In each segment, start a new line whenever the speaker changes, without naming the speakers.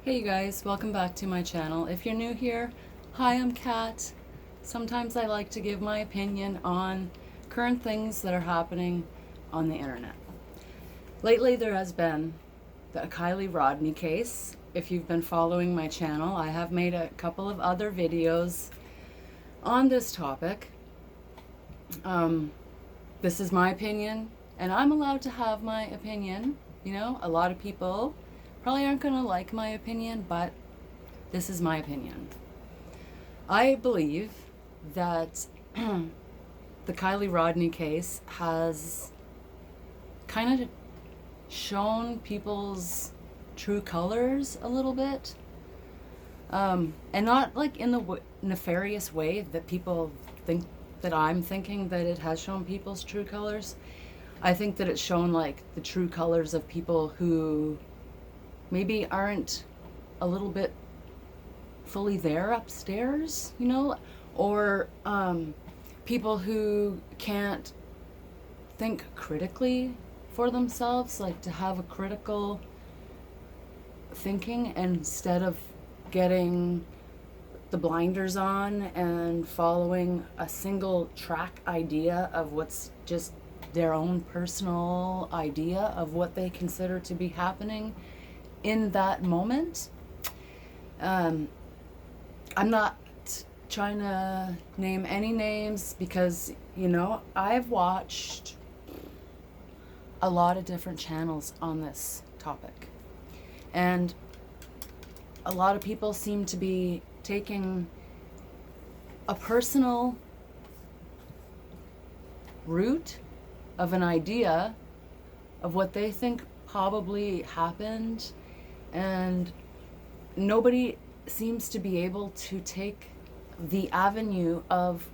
Hey you guys, welcome back to my channel. If you're new here, hi, I'm Kat. Sometimes I like to give my opinion on current things that are happening on the internet. Lately there has been the Kielyrodni case. If you've been following my channel, I have made a couple of other videos on this topic. This is my opinion, and I'm allowed to have my opinion. You know, a lot of people probably aren't going to like my opinion, but this is my opinion. I believe that the Kielyrodni case has kind of shown people's true colors a little bit. And not like in the nefarious way that people think that I'm thinking that it has shown people's true colors. I think that it's shown like the true colors of people who maybe aren't a little bit fully there upstairs, you know, or people who can't think critically for themselves, like to have a critical thinking instead of getting the blinders on and following a single track idea of what's just their own personal idea of what they consider to be happening in that moment. I'm not trying to name any names because, you know, I've watched a lot of different channels on this topic. And a lot of people seem to be taking a personal root of an idea of what they think probably happened, and nobody seems to be able to take the avenue of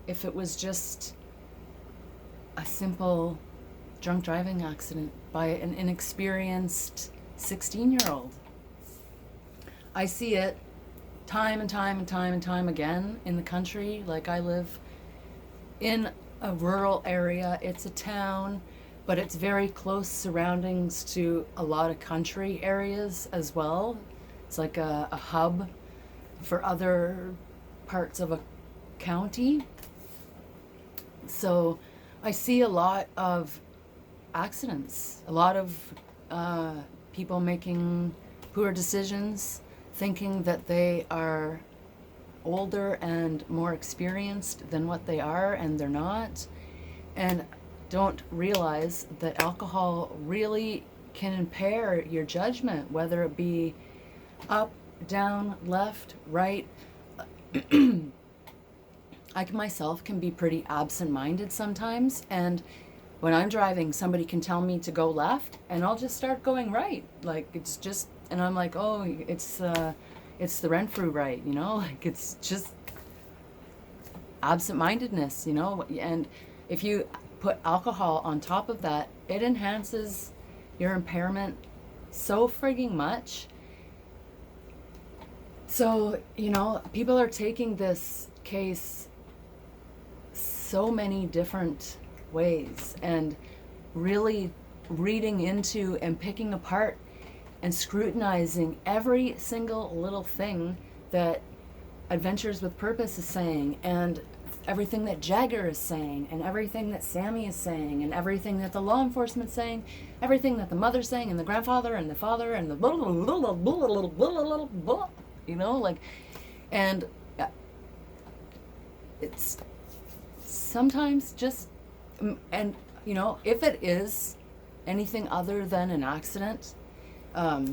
if it was just a simple drunk driving accident by an inexperienced 16-year-old. I see it time and time and time and time again in the country. Like, I live in a rural area. It's a town, but it's very close surroundings to a lot of country areas as well. It's like a hub for other parts of a county. So I see a lot of accidents, a lot of people making poor decisions, thinking that they are older and more experienced than what they are, and they're not, and don't realize that alcohol really can impair your judgment, whether it be up, down, left, right. I myself can be pretty absent-minded sometimes, and when I'm driving, somebody can tell me to go left, and I'll just start going right. Like, it's just, and I'm like, oh, it's the Renfrew right, you know? Like, it's just absent-mindedness, you know? And if you put alcohol on top of that, it enhances your impairment so frigging much. So, you know, people are taking this case so many different ways and really reading into and picking apart and scrutinizing every single little thing that Adventures with Purpose is saying, and everything that Jagger is saying, and everything that Sammy is saying, and everything that the law enforcement's saying, everything that the mother's saying, and the grandfather, and the father, and the you know, like, and it's sometimes just, and, you know, if it is anything other than an accident, I'll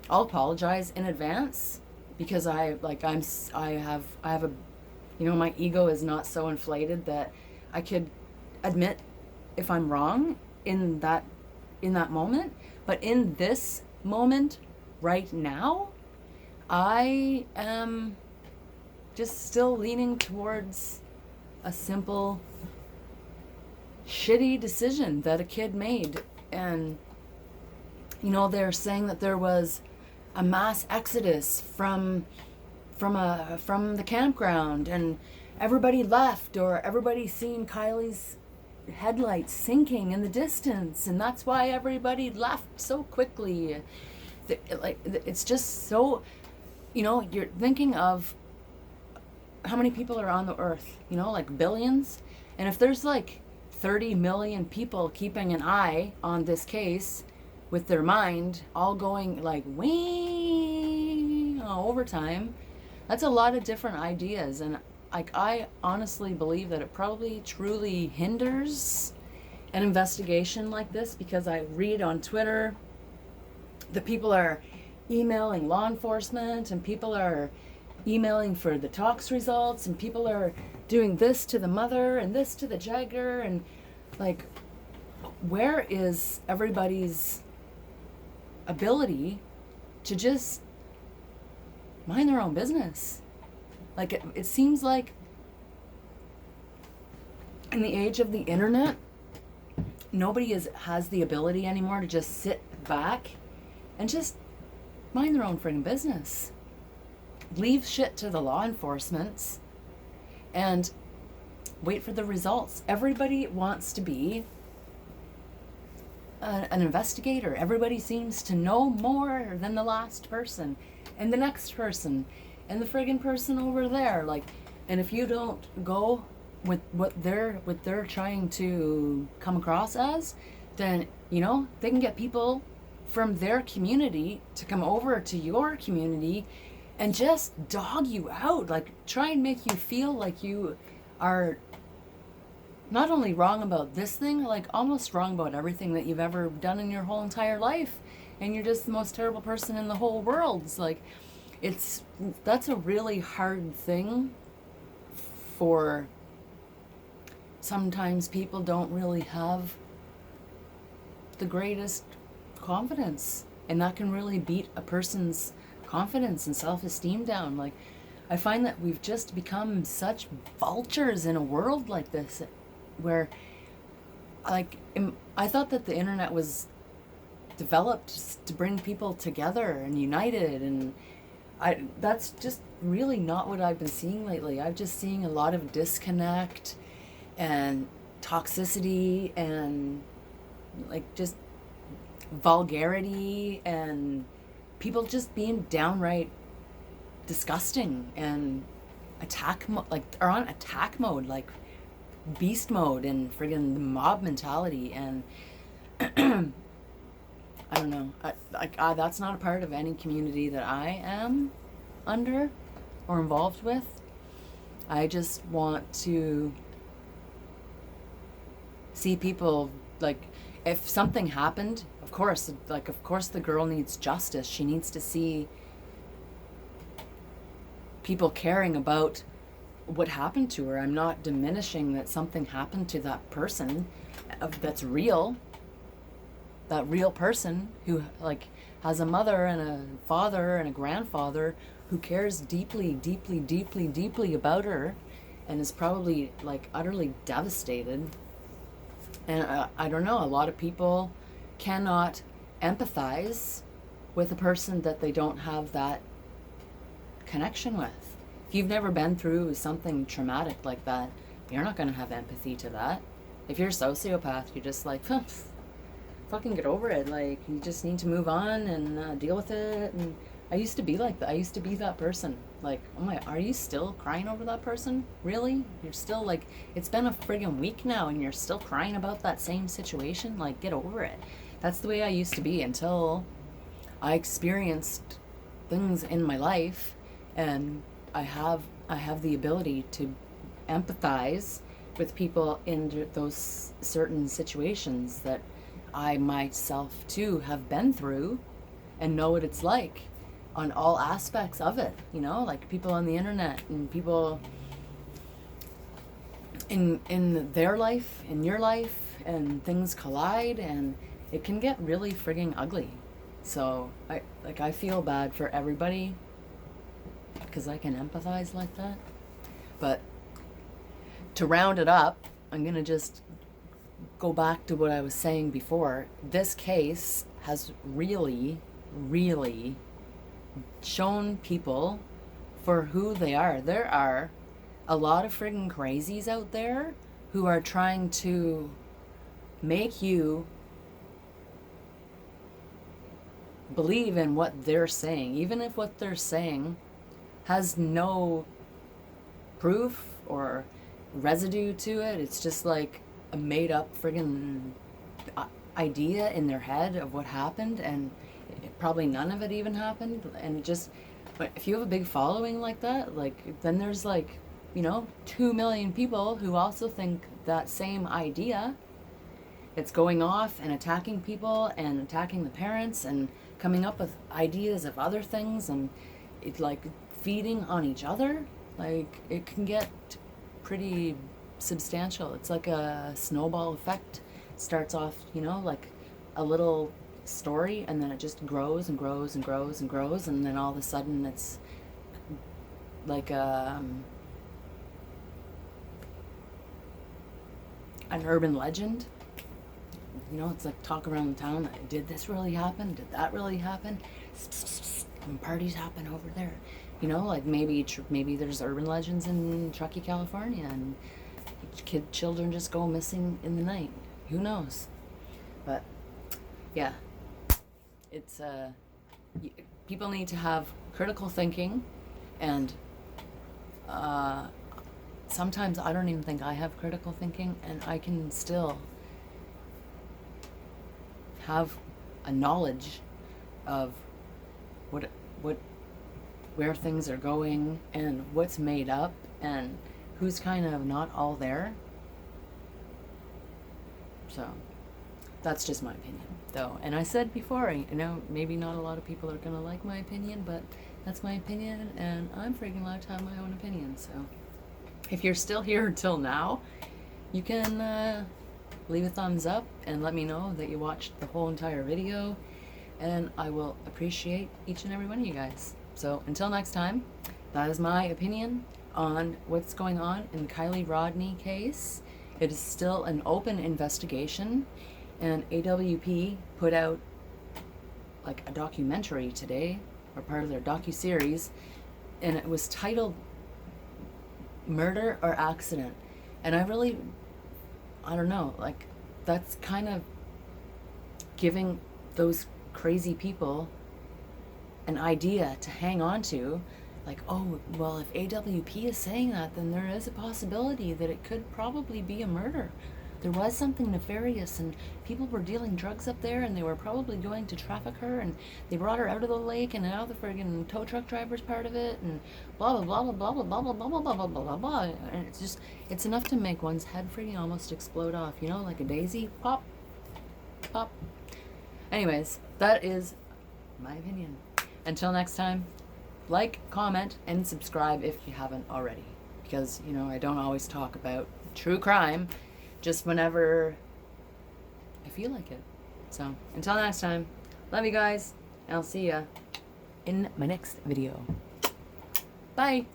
apologize in advance, because I have a, you know, my ego is not so inflated that I could admit if I'm wrong in that moment. But in this moment right now, I am just still leaning towards a simple shitty decision that a kid made. And, you know, they're saying that there was a mass exodus from the campground, and everybody left, or everybody seen Kylie's headlights sinking in the distance, and that's why everybody left so quickly. it's just so, you're thinking of how many people are on the earth, like billions. And if there's like 30 million people keeping an eye on this case with their mind all going like wing overtime, that's a lot of different ideas. And like, I honestly believe that it probably truly hinders an investigation like this, because I read on Twitter that people are emailing law enforcement, and people are emailing for the tox results, and people are doing this to the mother and this to the jagger, and like, where is everybody's ability to just mind their own business? Like, it seems like in the age of the internet, nobody has the ability anymore to just sit back and just mind their own friggin' business. Leave shit to the law enforcements and wait for the results. Everybody wants to be an investigator. Everybody seems to know more than the last person and the next person and the friggin' person over there. Like, and if you don't go with what they're trying to come across as, then they can get people from their community to come over to your community and just dog you out, like try and make you feel like you are not only wrong about this thing, like almost wrong about everything that you've ever done in your whole entire life, and you're just the most terrible person in the whole world. It's like, that's a really hard thing. For sometimes people don't really have the greatest confidence, and that can really beat a person's confidence and self-esteem down. Like, I find that we've just become such vultures in a world like this, where like, I thought that the internet was developed to bring people together and united, and that's just really not what I've been seeing lately. I'm just seeing a lot of disconnect and toxicity and like just vulgarity, and people just being downright disgusting and are on attack mode, like beast mode, and friggin' the mob mentality. And I don't know, that's not a part of any community that I am under or involved with. I just want to see people, like, if something happened, of course the girl needs justice. She needs to see people caring about what happened to her. I'm not diminishing that something happened to that person that's real. That real person who like has a mother and a father and a grandfather who cares deeply, deeply, deeply, deeply about her, and is probably like utterly devastated. And I don't know, a lot of people cannot empathize with a person that they don't have that connection with. If you've never been through something traumatic like that, you're not going to have empathy to that. If you're a sociopath, you're just like, fucking get over it. Like, you just need to move on and deal with it. And I used to be like that. I used to be that person. Like, oh my, are you still crying over that person? Really? You're still like, it's been a friggin' week now and you're still crying about that same situation? Like, get over it. That's the way I used to be until I experienced things in my life, and I have the ability to empathize with people in those certain situations that I myself too have been through, and know what it's like on all aspects of it, like people on the internet and people in their life, in your life, and things collide, and it can get really frigging ugly. So I feel bad for everybody because I can empathize like that. But to round it up, I'm gonna just go back to what I was saying before. This case has really, really shown people for who they are. There are a lot of friggin' crazies out there who are trying to make you believe in what they're saying, even if what they're saying has no proof or residue to it. It's just like a made up friggin' idea in their head of what happened, and probably none of it even happened. And just, but if you have a big following like that, like, then there's like, 2 million people who also think that same idea. It's going off and attacking people and attacking the parents and coming up with ideas of other things, and it's like feeding on each other. Like, it can get pretty substantial. It's like a snowball effect. It starts off, like a little story, and then it just grows and grows and grows and grows, and then all of a sudden it's like an urban legend. It's like talk around the town. Did this really happen? Did that really happen? And parties happen over there. Like maybe there's urban legends in Truckee, California, and children just go missing in the night. Who knows? But yeah, it's people need to have critical thinking, and sometimes I don't even think I have critical thinking, and I can still have a knowledge of where things are going and what's made up and who's kind of not all there. So that's just my opinion, though. And I said before, maybe not a lot of people are gonna like my opinion, but that's my opinion, and I'm freaking allowed to have my own opinion. So if you're still here until now, you can leave a thumbs up and let me know that you watched the whole entire video, and I will appreciate each and every one of you guys. So until next time, that is my opinion on what's going on in the Kiely-Rodni case. It is still an open investigation, and AWP put out like a documentary today, or part of their docu-series, and it was titled Murder or Accident. And I don't know, like, that's kind of giving those crazy people an idea to hang on to, like, oh, well, if AWP is saying that, then there is a possibility that it could probably be a murder. There was something nefarious, and people were dealing drugs up there, and they were probably going to traffic her, and they brought her out of the lake, and now the friggin' tow truck driver's part of it, and blah blah blah blah blah blah blah blah blah blah blah blah blah blah. And it's enough to make one's head friggin' almost explode off, like a daisy. Pop, pop. Anyways, that is my opinion. Until next time, like, comment, and subscribe if you haven't already. Because, I don't always talk about true crime, just whenever I feel like it. So, until next time, love you guys, and I'll see ya in my next video. Bye!